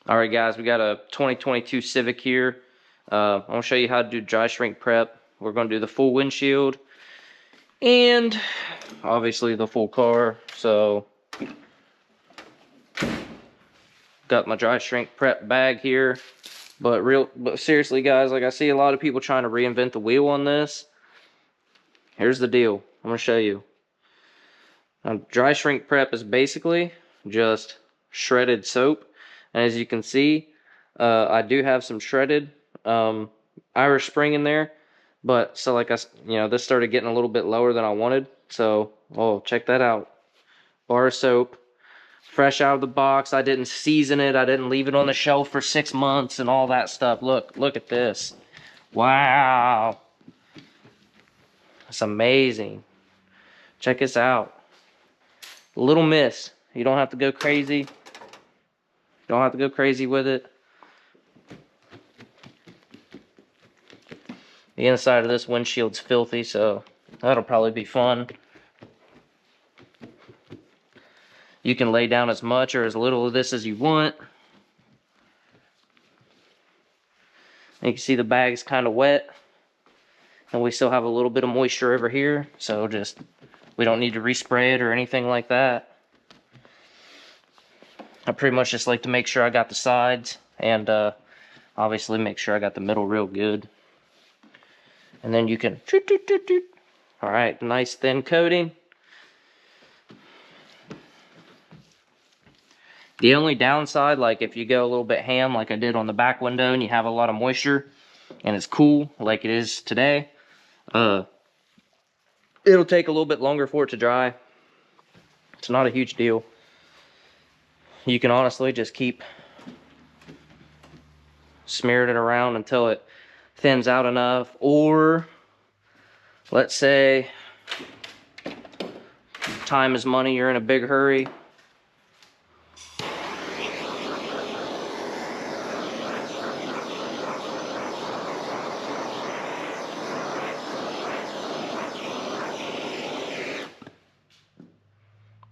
Alright guys, we got a 2022 Civic here. I'm going to show you how to do dry shrink prep. We're going to do the full windshield and obviously the full car. So, got my dry shrink prep bag here. But seriously guys, like I see a lot of people trying to reinvent the wheel on this. Here's the deal. I'm going to show you. Dry shrink prep is basically just shredded soap. And as you can see, I do have some shredded Irish Spring in there, but so like this started getting a little bit lower than I wanted. So, oh, check that out. Bar of soap, fresh out of the box. I didn't season it. I didn't leave it on the shelf for 6 months and all that stuff. Look at this. Wow. It's amazing. Check this out. Little miss. You don't have to go crazy. Don't have to go crazy with it. The inside of this windshield's filthy, so that'll probably be fun. You can lay down as much or as little of this as you want. And you can see the bag's kind of wet. And we still have a little bit of moisture over here, so we don't need to respray it or anything like that. I pretty much just like to make sure I got the sides and obviously make sure I got the middle real good. And then you can alright, nice thin coating. The only downside, like if you go a little bit ham like I did on the back window and you have a lot of moisture and it's cool like it is today, it'll take a little bit longer for it to dry. It's not a huge deal. You can honestly just keep smearing it around until it thins out enough. Or let's say time is money, you're in a big hurry.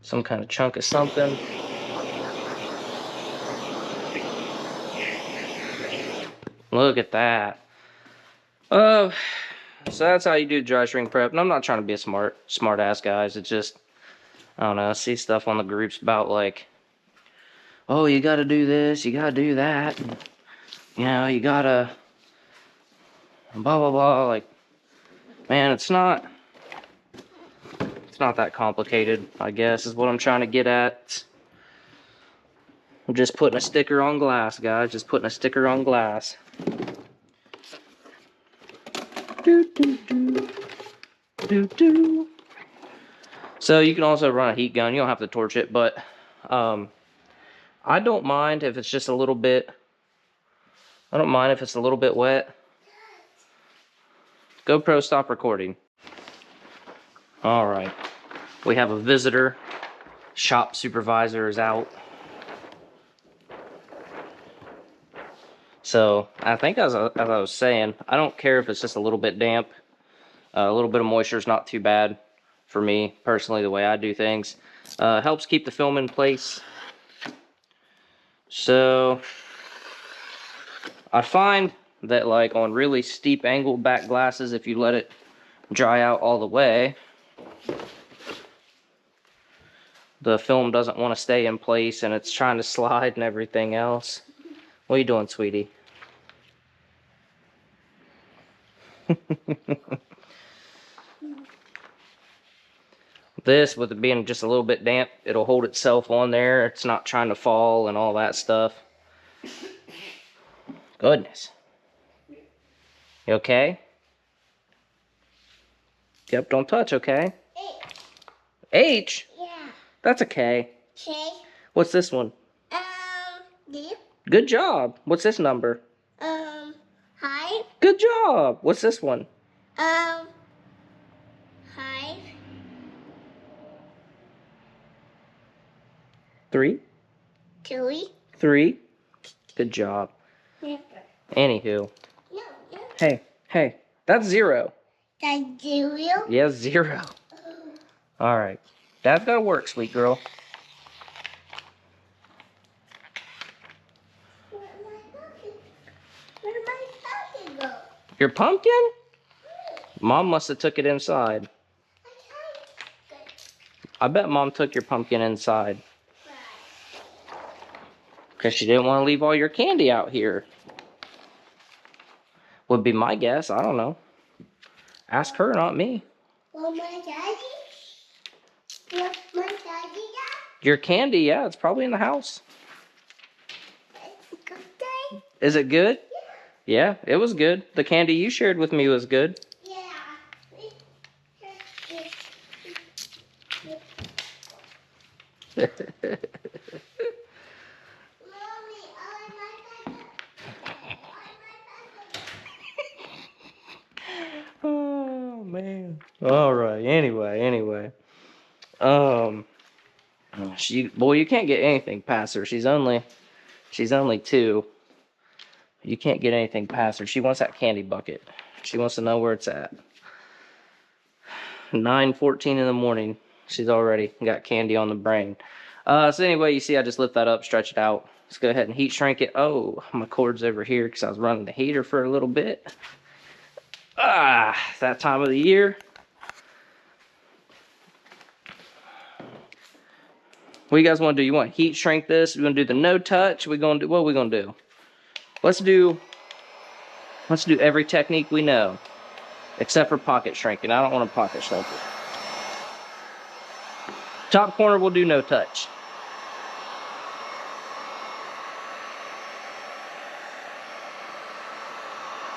Some kind of chunk of something. Look at that. So that's how you do dry shrink prep. And I'm not trying to be a smart ass, guys. It's just, I don't know, I see stuff on the groups about like, oh, you gotta do this, you gotta do that. And, you know, you gotta blah blah blah. Like, man, it's not that complicated, I guess, is what I'm trying to get at. I'm just putting a sticker on glass, guys. Just putting a sticker on glass. So you can also run a heat gun. You don't have to torch it, but I don't mind if it's just a little bit. I don't mind if it's a little bit wet. GoPro, stop recording. All right, we have a visitor. Shop supervisor is out. So I think as I was saying, I don't care if it's just a little bit damp. A little bit of moisture is not too bad for me personally, the way I do things. Helps keep the film in place. So I find that like on really steep angled back glasses, if you let it dry out all the way, the film doesn't want to stay in place and it's trying to slide and everything else. What are you doing, sweetie? This, with it being just a little bit damp, it'll hold itself on there. It's not trying to fall and all that stuff. Goodness. You okay? Yep, don't touch, okay? H. H? Yeah. That's a K. K. What's this one? D. Good job. What's this number? Hi. Good job. What's this one? Hi. 3. 3. Good job. Yeah. Anywho. No. Hey. That's 0. That's 0? Yeah, 0. All right. That's gotta work, sweet girl. Your pumpkin? Mom must have took it inside. I bet Mom took your pumpkin inside. Because she didn't want to leave all your candy out here. Would be my guess. I don't know. Ask her, not me. Well, my daddy? What my daddy got? Your candy, yeah, it's probably in the house. It's good day? Is it good? Yeah, it was good. The candy you shared with me was good. Yeah. Mommy, Oh man. All right. Anyway. Um. Boy, you can't get anything past her. She's only 2. You can't get anything past her. She wants that candy bucket. She wants to know where it's at. 9:14 in the morning. She's already got candy on the brain. So anyway, you see, I just lift that up, stretch it out. Let's go ahead and heat shrink it. Oh, my cord's over here because I was running the heater for a little bit. It's that time of the year. What do you guys want to do? You want to heat shrink this? We're going to do the no touch. What are we going to do? Let's do every technique we know. Except for pocket shrinking. I don't want to pocket shrink it. Top corner we'll do no touch.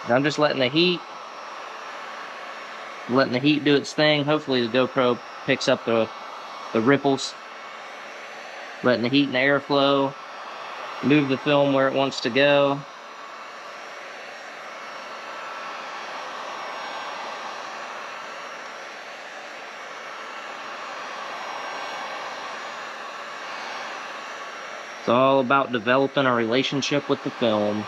And I'm just letting the heat do its thing. Hopefully the GoPro picks up the ripples. Letting the heat and the airflow move the film where it wants to go. It's all about developing a relationship with the film.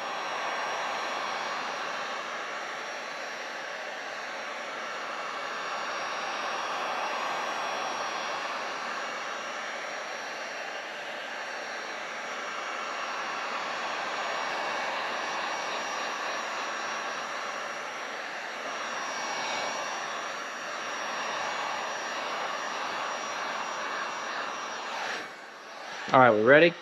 All right, we ready?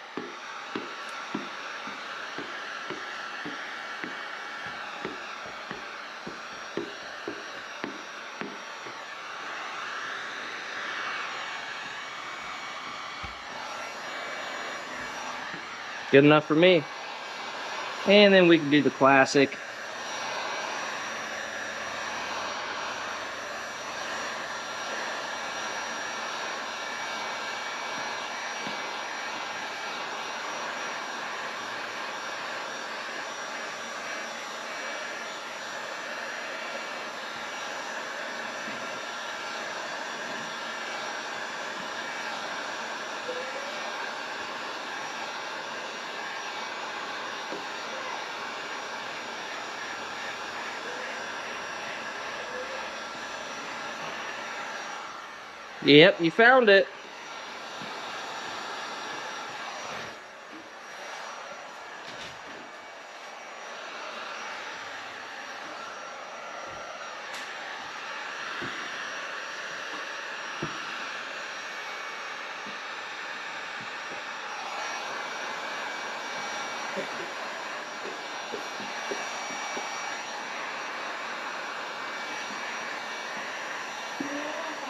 Good enough for me. And then we can do the classic. Yep, you found it.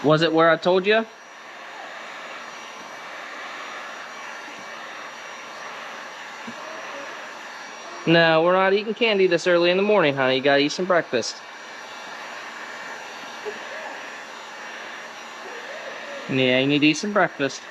Was it where I told you? No, we're not eating candy this early in the morning, honey. You gotta eat some breakfast. Yeah, you need to eat some breakfast.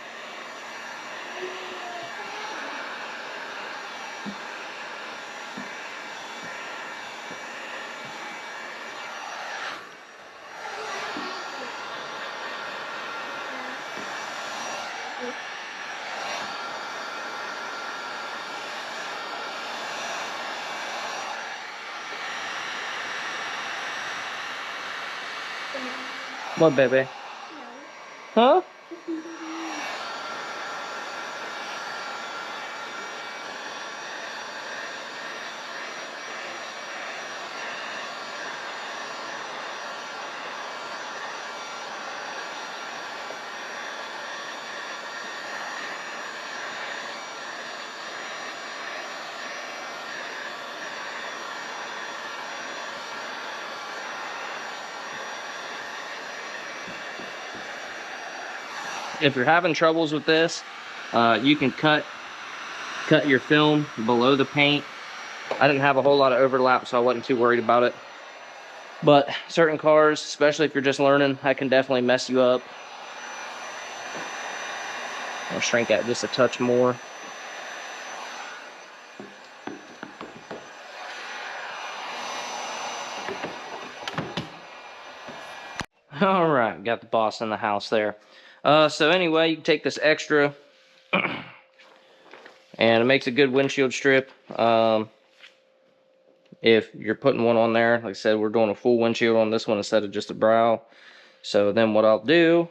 What, baby? Huh? if you're having troubles with this, you can cut your film below the paint. I didn't have a whole lot of overlap, so I wasn't too worried about it. But certain cars, especially if you're just learning, that can definitely mess you up. I'll shrink that just a touch more. All right, got the boss in the house there. So anyway, you can take this extra, and it makes a good windshield strip. If you're putting one on there, like I said, we're doing a full windshield on this one instead of just a brow. So then what I'll do,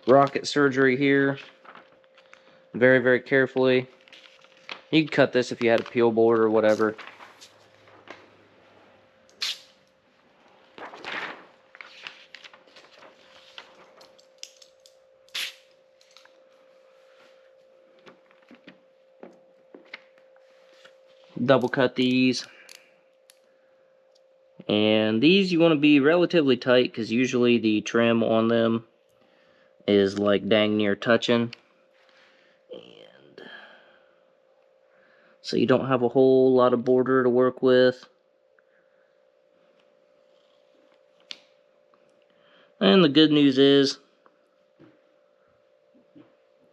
rocket surgery here, very, very carefully. You can cut this if you had a peel board or whatever. Double cut these. And these you want to be relatively tight because usually the trim on them is like dang near touching. And so you don't have a whole lot of border to work with. And the good news is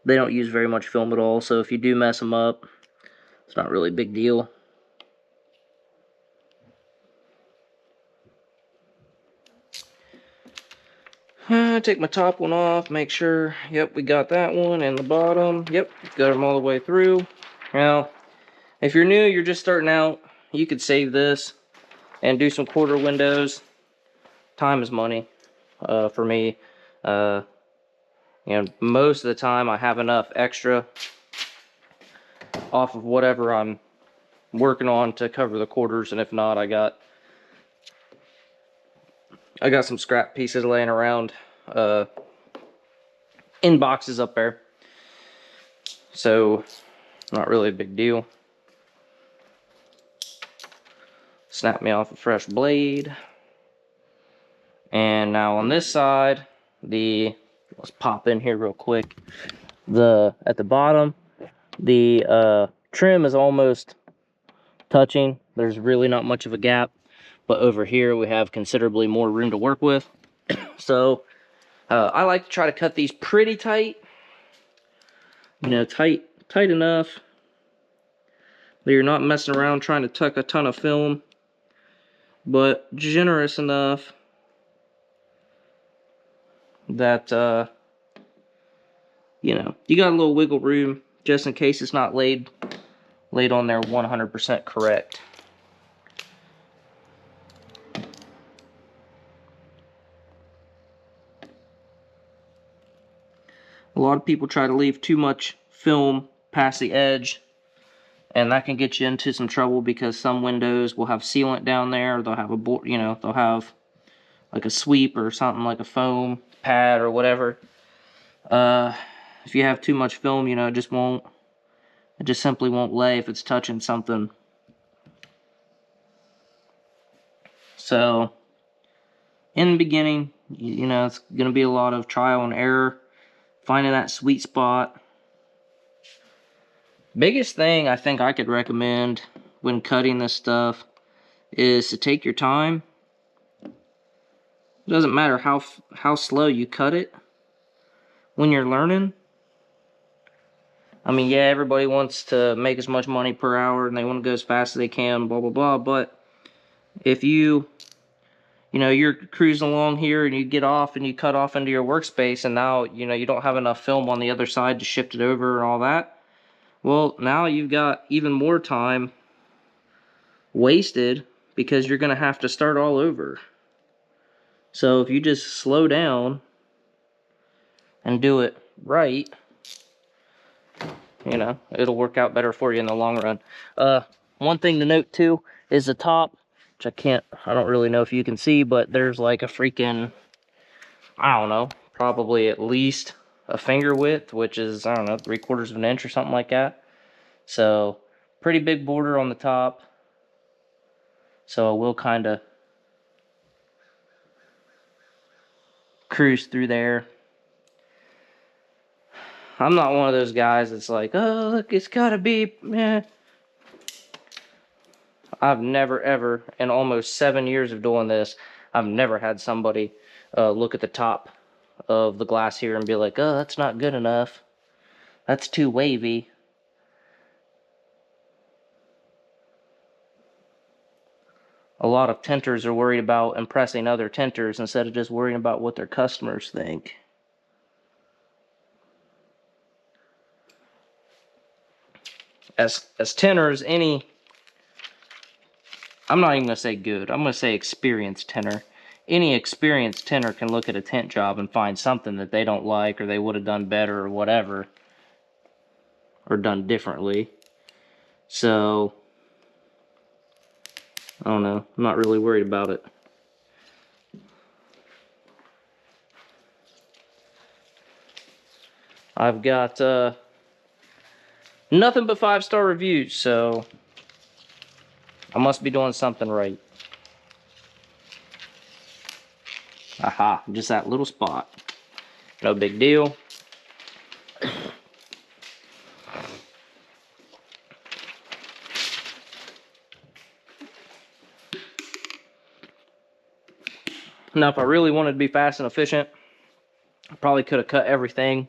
they don't use very much film at all, so if you do mess them up, it's not really a big deal. Take my top one off, make sure, yep, we got that one, and the bottom, yep, got them all the way through. Now, if you're new, you're just starting out, you could save this and do some quarter windows. Time is money for me. You know, most of the time I have enough extra off of whatever I'm working on to cover the quarters, and if not, I got some scrap pieces laying around in boxes up there, so not really a big deal. Snap me off a fresh blade, and now on this side, let's pop in here real quick. At the bottom, the trim is almost touching. There's really not much of a gap, but over here we have considerably more room to work with. So I like to try to cut these pretty tight, you know, tight enough that you're not messing around trying to tuck a ton of film, but generous enough that you know, you got a little wiggle room just in case it's not laid on there 100% correct. A lot of people try to leave too much film past the edge, and that can get you into some trouble because some windows will have sealant down there, or they'll have a board, you know, they'll have like a sweep or something like a foam pad or whatever. If you have too much film, you know, it just simply won't lay if it's touching something. So in the beginning, you know, it's going to be a lot of trial and error, finding that sweet spot. Biggest thing I think I could recommend when cutting this stuff is to take your time. It doesn't matter how slow you cut it when you're learning. I mean, yeah, everybody wants to make as much money per hour and they want to go as fast as they can, blah, blah, blah. But if you know, you're cruising along here and you get off and you cut off into your workspace, and now, you know, you don't have enough film on the other side to shift it over and all that. Well, now you've got even more time wasted because you're going to have to start all over. So if you just slow down and do it right, you know, it'll work out better for you in the long run. One thing to note too is the top, which I don't really know if you can see, but there's like a freaking, I don't know, probably at least a finger width, which is, I don't know, 3/4 of an inch or something like that. So pretty big border on the top. So I will kind of cruise through there. I'm not one of those guys that's like, oh, look, it's gotta be, man. I've never, ever, in almost 7 years of doing this, I've never had somebody look at the top of the glass here and be like, oh, that's not good enough. That's too wavy. A lot of tinters are worried about impressing other tinters instead of just worrying about what their customers think. As tinters, I'm not even going to say good, I'm going to say experienced tinter. Any experienced tinter can look at a tint job and find something that they don't like, or they would have done better, or whatever, or done differently. So, I don't know, I'm not really worried about it. I've got nothing but 5-star reviews, so I must be doing something right. Aha, just that little spot. No big deal. Now, if I really wanted to be fast and efficient, I probably could have cut everything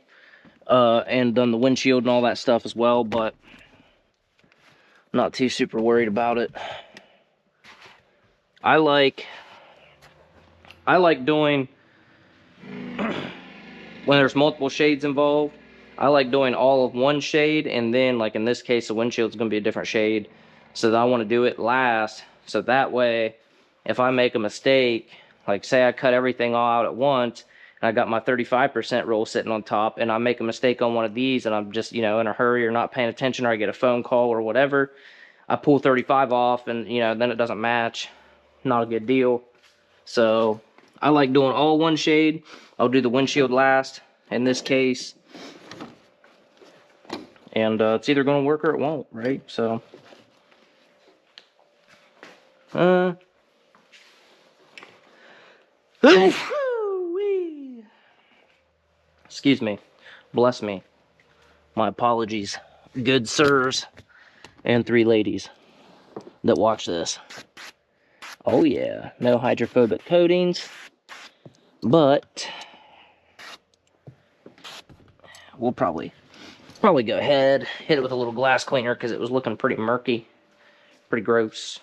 and done the windshield and all that stuff as well, but I'm not too super worried about it. I like doing, when there's multiple shades involved, I like doing all of one shade, and then, like in this case, the windshield's going to be a different shade, so that I want to do it last, so that way, if I make a mistake, like say I cut everything all out at once, and I got my 35% roll sitting on top, and I make a mistake on one of these, and I'm just, you know, in a hurry or not paying attention, or I get a phone call or whatever, I pull 35 off, and, you know, then it doesn't match. Not a good deal. So I like doing all one shade. I'll do the windshield last in this case, and it's either going to work or it won't, right? So excuse me, bless me, my apologies, good sirs and 3 ladies that watch this. Oh yeah, no hydrophobic coatings, but we'll probably go ahead, hit it with a little glass cleaner because it was looking pretty murky, pretty gross.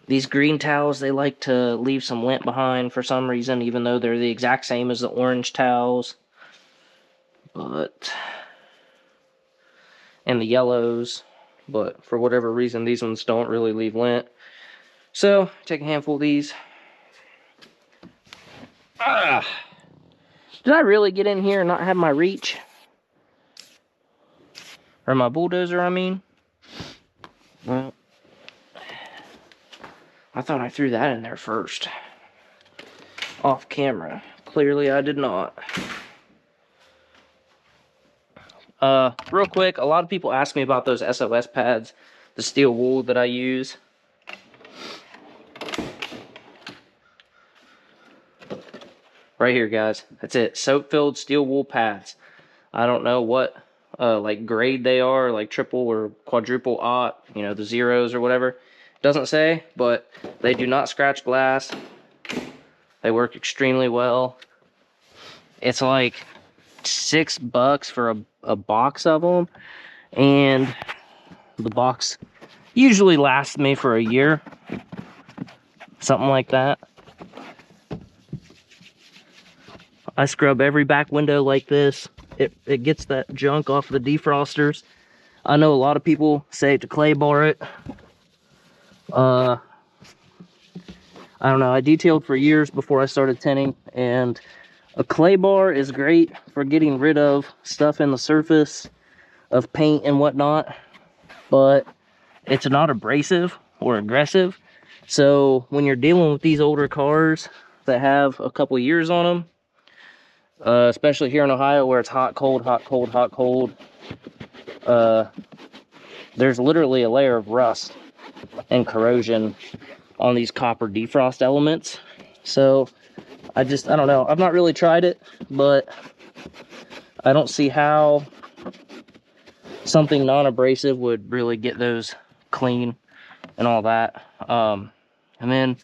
These green towels, they like to leave some lint behind for some reason, even though they're the exact same as the orange towels. And the yellows, but for whatever reason, these ones don't really leave lint. So, take a handful of these. Did I really get in here and not have my reach? Or my bulldozer, I mean? Well, I thought I threw that in there first. Off camera. Clearly I did not. Real quick, a lot of people ask me about those SOS pads, the steel wool that I use. Right here, guys. That's it. Soap-filled steel wool pads. I don't know what like grade they are, like triple or quadruple aught, you know, the zeros or whatever. Doesn't say, but they do not scratch glass. They work extremely well. It's like $6 for a box of them, and the box usually lasts me for a year, something like that. I scrub every back window like this. It gets that junk off the defrosters. I know a lot of people say to clay bar it. I don't know, I detailed for years before I started tinting, and a clay bar is great for getting rid of stuff in the surface of paint and whatnot, but it's not abrasive or aggressive. So when you're dealing with these older cars that have a couple years on them, especially here in Ohio where it's hot, cold, hot, cold, hot, cold, there's literally a layer of rust and corrosion on these copper defrost elements. So I don't know, I've not really tried it, but I don't see how something non-abrasive would really get those clean and all that. And then,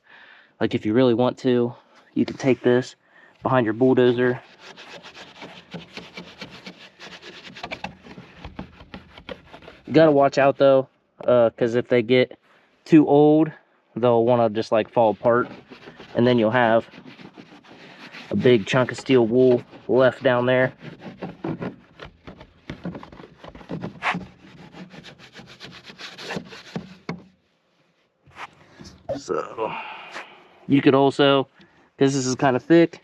like, if you really want to, you can take this behind your bulldozer. You gotta watch out though, because if they get too old, they'll want to just like fall apart, and then you'll have a big chunk of steel wool left down there. So you could also, because this is kind of thick,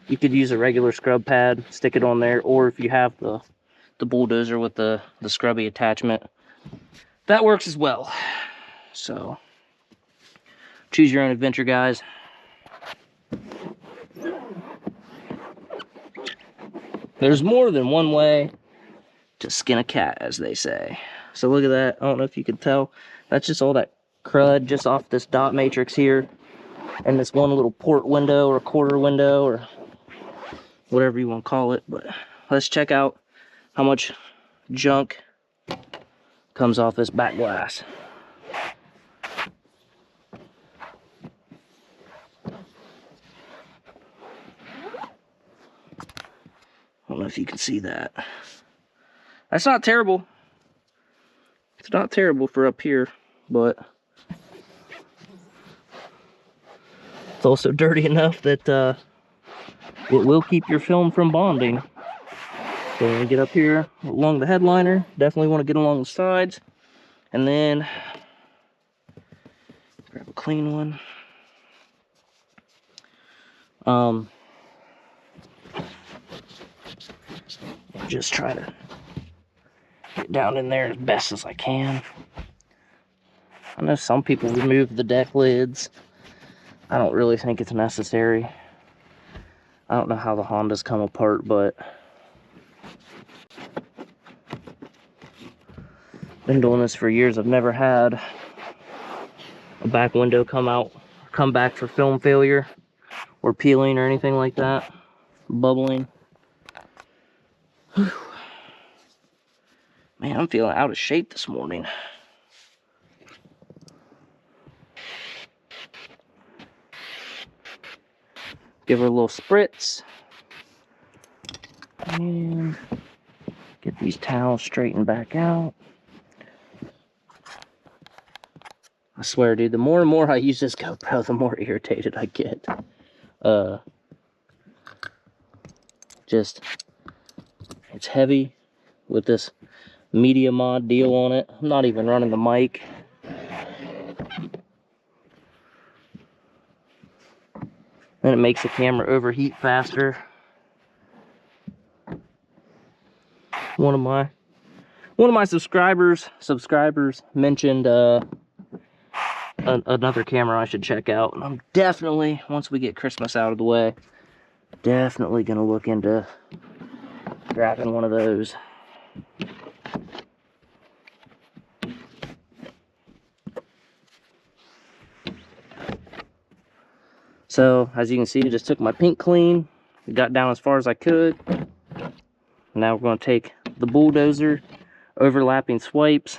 you could use a regular scrub pad, stick it on there, or if you have the bulldozer with the scrubby attachment, that works as well. So choose your own adventure, guys. There's more than one way to skin a cat, as they say. So look at that. I don't know if you can tell. That's just all that crud just off this dot matrix here. And this one little port window or quarter window or whatever you want to call it. But let's check out how much junk comes off this back glass. I don't know if you can see that. That's not terrible. It's not terrible for up here, but it's also dirty enough that it will keep your film from bonding. So when we get up here along the headliner, definitely want to get along the sides. And then grab a clean one. Just try to get down in there as best as I can. I know some people remove the deck lids. I don't really think it's necessary. I don't know how the Hondas come apart, but been doing this for years. I've never had a back window come back for film failure or peeling or anything like that. Bubbling. Whew. Man, I'm feeling out of shape this morning. Give her a little spritz. And get these towels straightened back out. I swear, dude, the more and more I use this GoPro, the more irritated I get. It's heavy with this media mod deal on it. I'm not even running the mic. And it makes the camera overheat faster. One of my subscribers mentioned another camera I should check out, and I'm definitely, once we get Christmas out of the way, definitely gonna look into grabbing one of those. So as you can see, I just took my pink clean, got down as far as I could. Now we're going to take the bulldozer, overlapping swipes,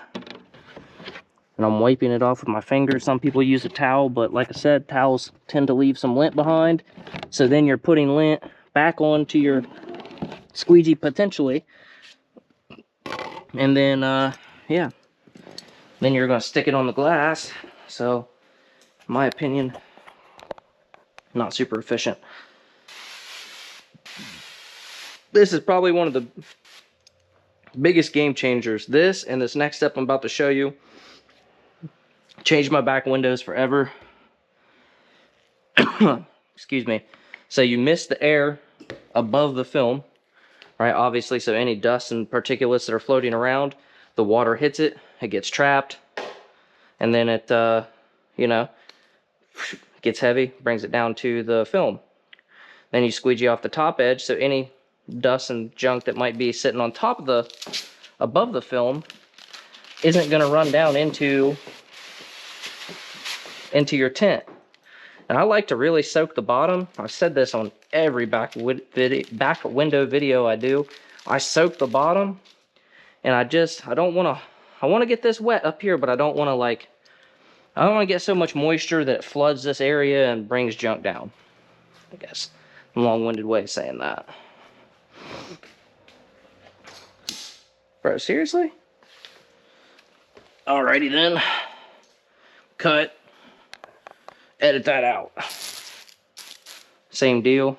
and I'm wiping it off with my fingers. Some people use a towel, but like I said, towels tend to leave some lint behind. So then you're putting lint back onto your squeegee potentially. And then, yeah, then you're going to stick it on the glass. So, in my opinion, not super efficient. This is probably one of the biggest game changers. This and this next step I'm about to show you changed my back windows forever. Excuse me. So you miss the air above the film, right? Obviously, so any dust and particulates that are floating around, the water hits it, it gets trapped, and then it, you know, gets heavy, brings it down to the film. Then you squeegee off the top edge, so any dust and junk that might be sitting on top of above the film isn't going to run down into your tint. And I like to really soak the bottom. I've said this on every back window video I do. I soaked the bottom, and I don't want to, I want to get this wet up here, but I don't want to I don't want to get so much moisture that it floods this area and brings junk down. I guess. A long-winded way of saying that. Bro, seriously? Alrighty then. Cut. Edit that out. Same deal.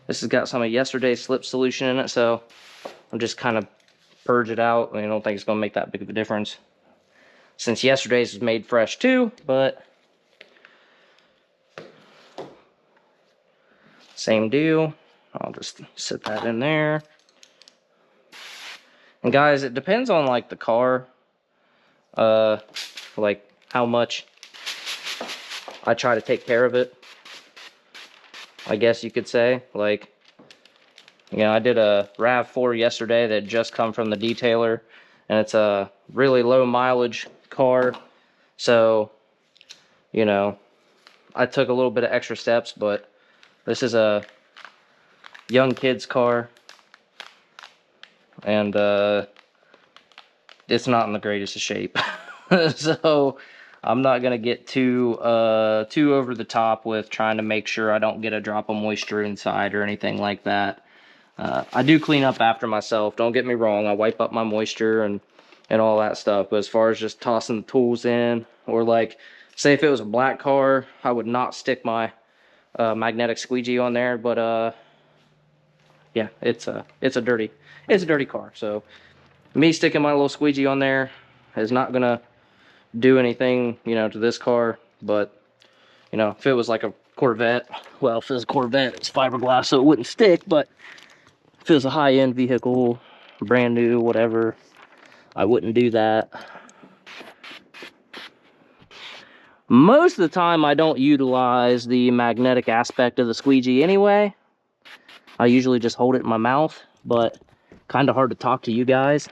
This has got some of yesterday's slip solution in it, so I'm just kind of purge it out. I don't think it's going to make that big of a difference, since yesterday's was made fresh too, but same deal. I'll just sit that in there. And guys, it depends on like the car, like how much I try to take care of it, I guess you could say. Like, you know, I did a RAV4 yesterday that just come from the detailer, and it's a really low mileage car, so, you know, I took a little bit of extra steps, but this is a young kid's car, and it's not in the greatest of shape. So I'm not gonna get too over the top with trying to make sure I don't get a drop of moisture inside or anything like that. I do clean up after myself, don't get me wrong. I wipe up my moisture and all that stuff, but as far as just tossing the tools in, or like, say if it was a black car, I would not stick my magnetic squeegee on there, but yeah, it's a dirty car, so me sticking my little squeegee on there is not gonna do anything, you know, to this car. But, you know, if it was like a Corvette, well, if it was a Corvette, it's fiberglass, so it wouldn't stick. But if it was a high-end vehicle, brand new, whatever, I wouldn't do that. Most of the time, I don't utilize the magnetic aspect of the squeegee anyway. I usually just hold it in my mouth, but kind of hard to talk to you guys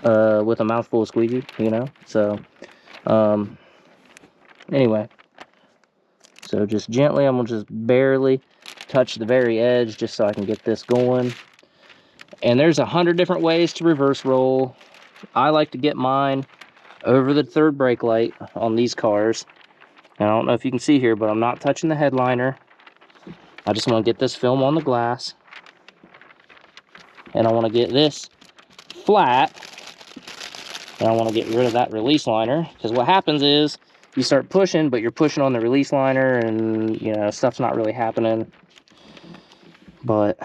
with a mouthful of squeegee, you know. So anyway, so just gently, I'm gonna just barely touch the very edge just so I can get this going. And there's 100 different ways to reverse roll. I like to get mine over the third brake light on these cars. And I don't know if you can see here, but I'm not touching the headliner. I just want to get this film on the glass, and I want to get this flat, and I want to get rid of that release liner, because what happens is you start pushing, but you're pushing on the release liner, and, you know, stuff's not really happening. But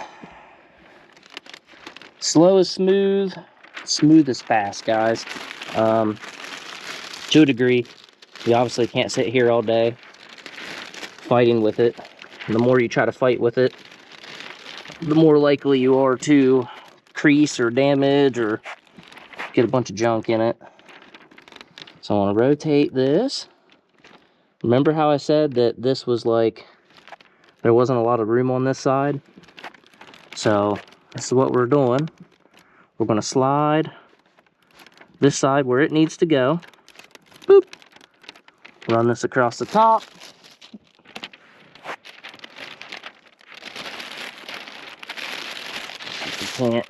slow is smooth, smooth is fast, guys. To a degree. You obviously can't sit here all day fighting with it. And the more you try to fight with it, the more likely you are to crease or damage or get a bunch of junk in it. So I want to rotate this. Remember how I said that this was like, there wasn't a lot of room on this side? So this is what we're doing. We're going to slide this side where it needs to go. Boop. Run this across the top. You can't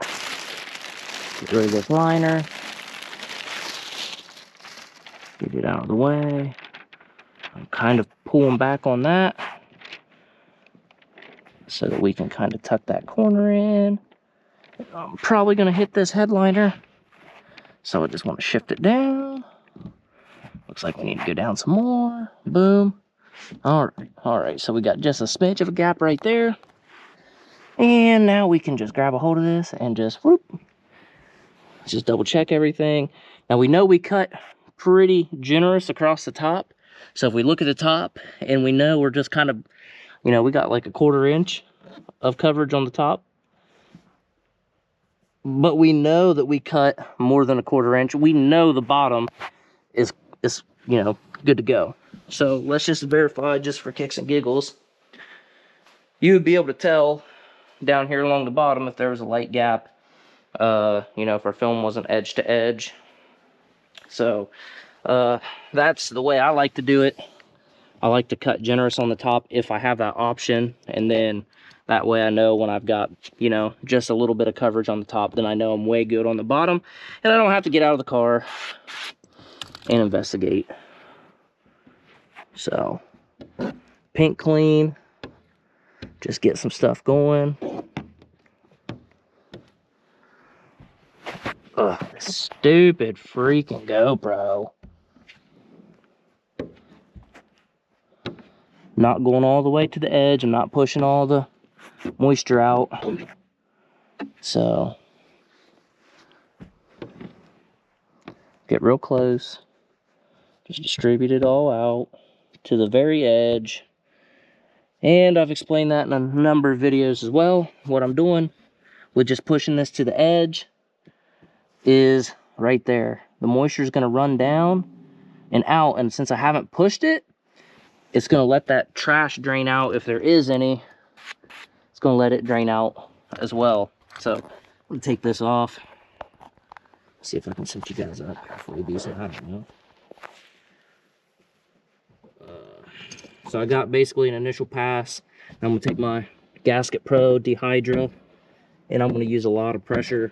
get rid of this liner. Get it out of the way. I'm kind of pulling back on that so that we can kind of tuck that corner in. I'm probably going to hit this headliner, so I just want to shift it down. Looks like we need to go down some more. Boom. All right, so we got just a smidge of a gap right there. And now we can just grab a hold of this and just whoop. Just double check everything. Now we know we cut pretty generous across the top. So if we look at the top and we know we're just kind of, you know, we got like a 1/4 inch of coverage on the top. But we know that we cut more than a 1/4 inch. We know the bottom is, you know, good to go. So let's just verify, just for kicks and giggles. You would be able to tell down here along the bottom if there was a light gap, you know, if our film wasn't edge to edge. So that's the way I like to do it. I like to cut generous on the top if I have that option, and then that way I know when I've got, you know, just a little bit of coverage on the top, then I know I'm way good on the bottom, and I don't have to get out of the car and investigate. So, paint clean, just get some stuff going. Ugh, stupid freaking GoPro. Not going all the way to the edge. I'm not pushing all the moisture out. So, get real close. Just distribute it all out to the very edge. And I've explained that in a number of videos as well. What I'm doing with just pushing this to the edge is right there. The moisture is going to run down and out. And since I haven't pushed it, it's going to let that trash drain out if there is any. It's going to let it drain out as well. So I'm going to take this off. See if I can set you guys up for a decent, I don't know. So I got basically an initial pass. I'm going to take my Gasket Pro Dehydra, and I'm going to use a lot of pressure.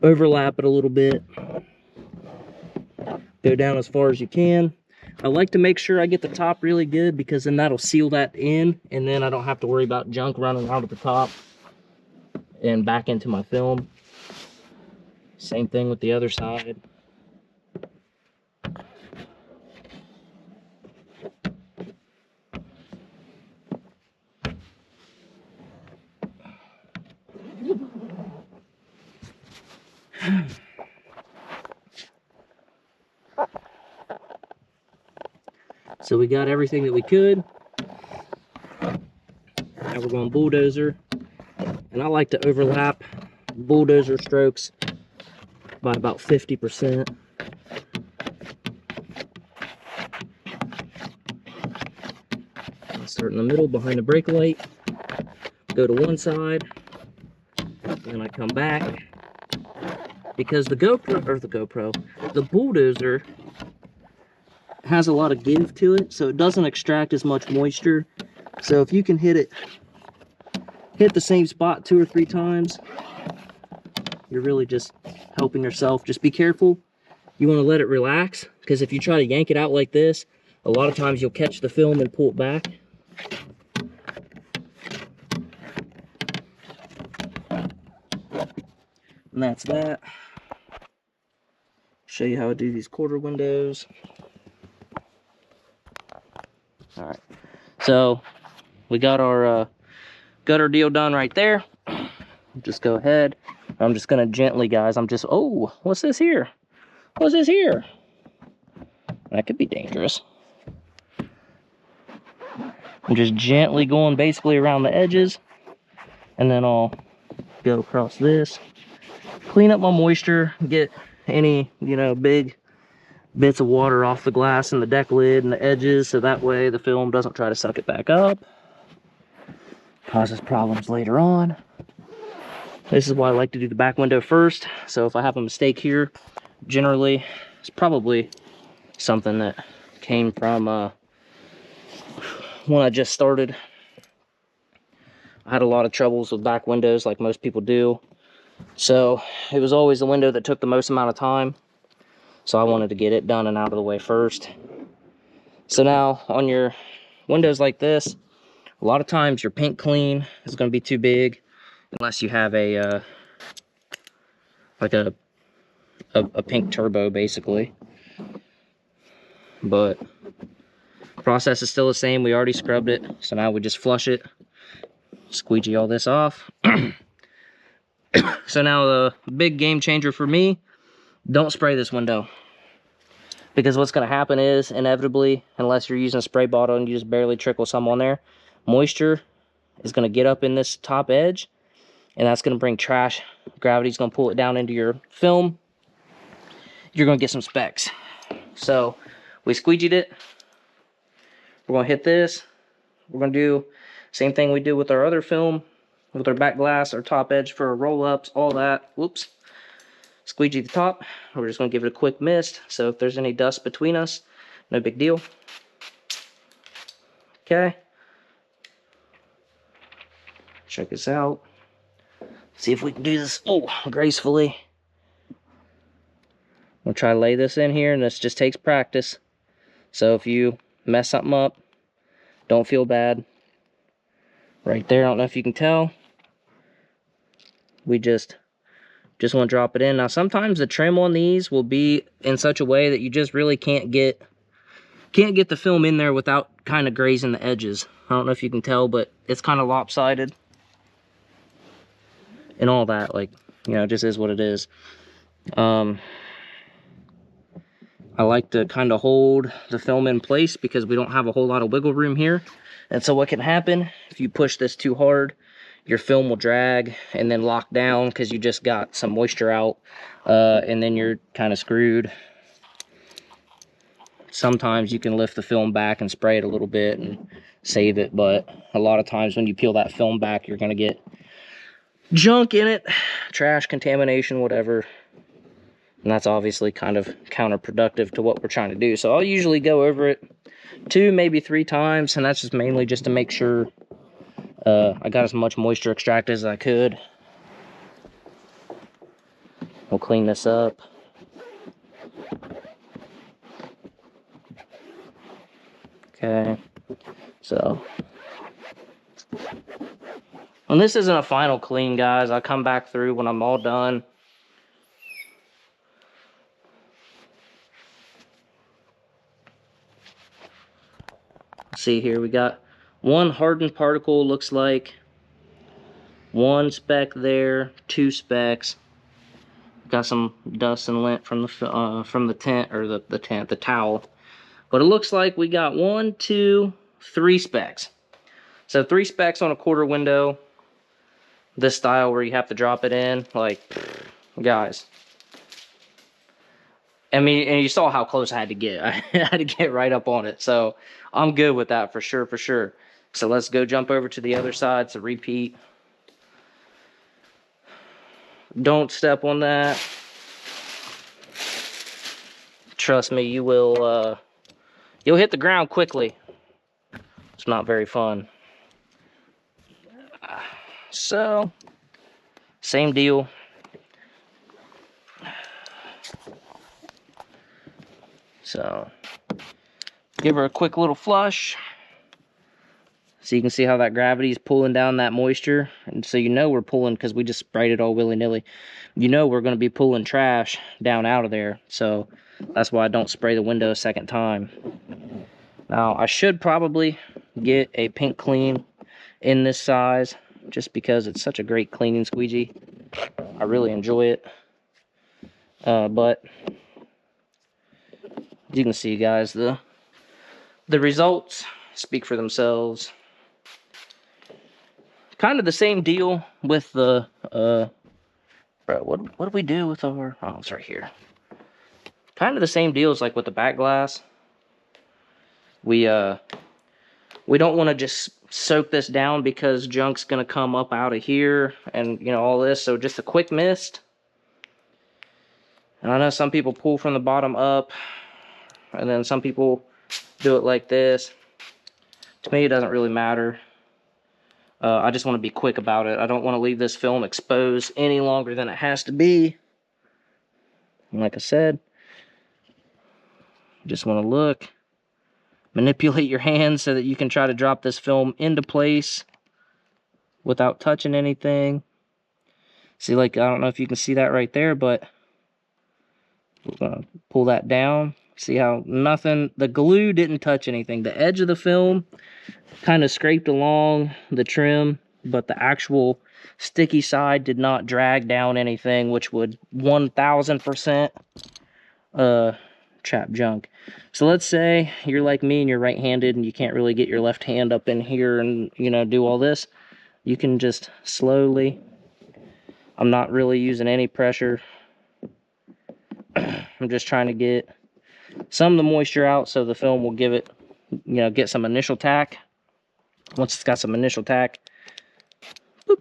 Overlap it a little bit. Go down as far as you can. I like to make sure I get the top really good, because then that'll seal that in, and then I don't have to worry about junk running out of the top and back into my film. Same thing with the other side. So we got everything that we could. Now we're going bulldozer. And I like to overlap bulldozer strokes by about 50%. I'll start in the middle behind the brake light. Go to one side. And I come back. Because the bulldozer has a lot of give to it, so it doesn't extract as much moisture. So if you can hit the same spot 2 or 3 times, you're really just helping yourself. Just be careful. You want to let it relax, because if you try to yank it out like this, a lot of times you'll catch the film and pull it back. And that's that. Show you how I do these quarter windows. All right, so we got our deal done right there. Just go ahead. I'm just gonna gently, guys. Oh, what's this here? What's this here? That could be dangerous. I'm just gently going basically around the edges, and then I'll go across this, clean up my moisture, get any, you know, big bits of water off the glass and the deck lid and the edges, so that way the film doesn't try to suck it back up, causes problems later on. This is why I like to do the back window first. So if I have a mistake here, generally it's probably something that came from when I just started. I had a lot of troubles with back windows, like most people do, so it was always the window that took the most amount of time. So I wanted to get it done and out of the way first. So now on your windows like this, a lot of times your paint clean is going to be too big, unless you have a like a pink turbo basically. But the process is still the same. We already scrubbed it, so now we just flush it, squeegee all this off. So now the big game changer for me, don't spray this window. Because what's going to happen is, inevitably, unless you're using a spray bottle and you just barely trickle some on there, moisture is going to get up in this top edge, and that's going to bring trash. Gravity's going to pull it down into your film. You're going to get some specks. So we squeegeed it. We're going to hit this. We're going to do same thing we do with our other film, with our back glass, our top edge for our roll-ups, all that. Whoops. squeegee the top. We're just going to give it a quick mist, so if there's any dust between us, no big deal. Okay. Check this out. See if we can do this gracefully. We'll try to lay this in here, and this just takes practice. So if you mess something up, don't feel bad. Right there, I don't know if you can tell. We just want to drop it in. Now sometimes the trim on these will be in such a way that you just really can't get the film in there without kind of grazing the edges. I don't know if you can tell, but it's kind of lopsided. And all that, like, you know, it just is what it is. I like to kind of hold the film in place because we don't have a whole lot of wiggle room here. And so what can happen, if you push this too hard, your film will drag and then lock down because you just got some moisture out, and then you're kind of screwed. Sometimes you can lift the film back and spray it a little bit and save it, but a lot of times when you peel that film back, you're going to get junk in it, trash, contamination, whatever. And that's obviously kind of counterproductive to what we're trying to do. So I'll usually go over it 2, maybe 3 times, and that's just mainly just to make sure I got as much moisture extracted as I could. We'll clean this up. Okay, so when this isn't a final clean, guys, I'll come back through when I'm all done. See here, we got 1 hardened particle, looks like 1 speck there, 2 specks. Got some dust and lint from the tint, or the towel. But it looks like we got 1, 2, 3 specks. So 3 specks on a quarter window. This style where you have to drop it in, like, guys. I mean, and you saw how close I had to get. I had to get right up on it. So I'm good with that for sure, for sure. So let's go jump over to the other side to repeat. Don't step on that. Trust me, you will, you'll hit the ground quickly. It's not very fun. So, same deal. So, give her a quick little flush. So you can see how that gravity is pulling down that moisture. And so you know we're pulling, because we just sprayed it all willy-nilly. You know we're going to be pulling trash down out of there. So that's why I don't spray the window a second time. Now, I should probably get a pink clean in this size, just because it's such a great cleaning squeegee. I really enjoy it. But you can see, guys, the results speak for themselves. Kind of the same deal with the bro, what do we do with our, oh, it's right here. Kind of the same deal as like with the back glass. We don't want to just soak this down because junk's gonna come up out of here and, you know, all this. So just a quick mist. And I know some people pull from the bottom up, and then some people do it like this. To me, it doesn't really matter. I just want to be quick about it. I don't want to leave this film exposed any longer than it has to be. And like I said, you just want to look, manipulate your hands so that you can try to drop this film into place without touching anything. See, like, I don't know if you can see that right there, but we're going to pull that down. See how nothing, the glue didn't touch anything. The edge of the film kind of scraped along the trim, but the actual sticky side did not drag down anything, which would 1000% trap junk. So let's say you're like me and you're right-handed and you can't really get your left hand up in here and, you know, do all this. You can just slowly, I'm not really using any pressure. I'm just trying to get some of the moisture out so the film will give it, you know, get some initial tack. Once it's got some initial tack, boop,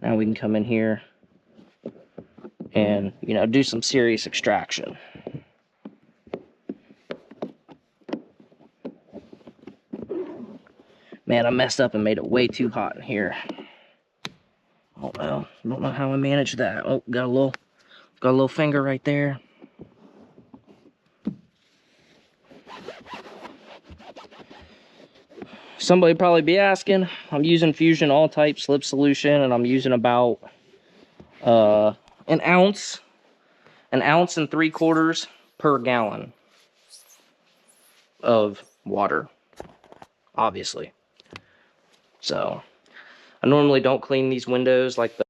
now we can come in here and, you know, do some serious extraction. Man, I messed up and made it way too hot in here. Oh well, don't know how I managed that. Oh, got a little finger right there. Somebody probably be asking, I'm using Fusion all-type slip solution, and I'm using about an ounce and 3/4 per gallon of water, obviously. So I normally don't clean these windows like the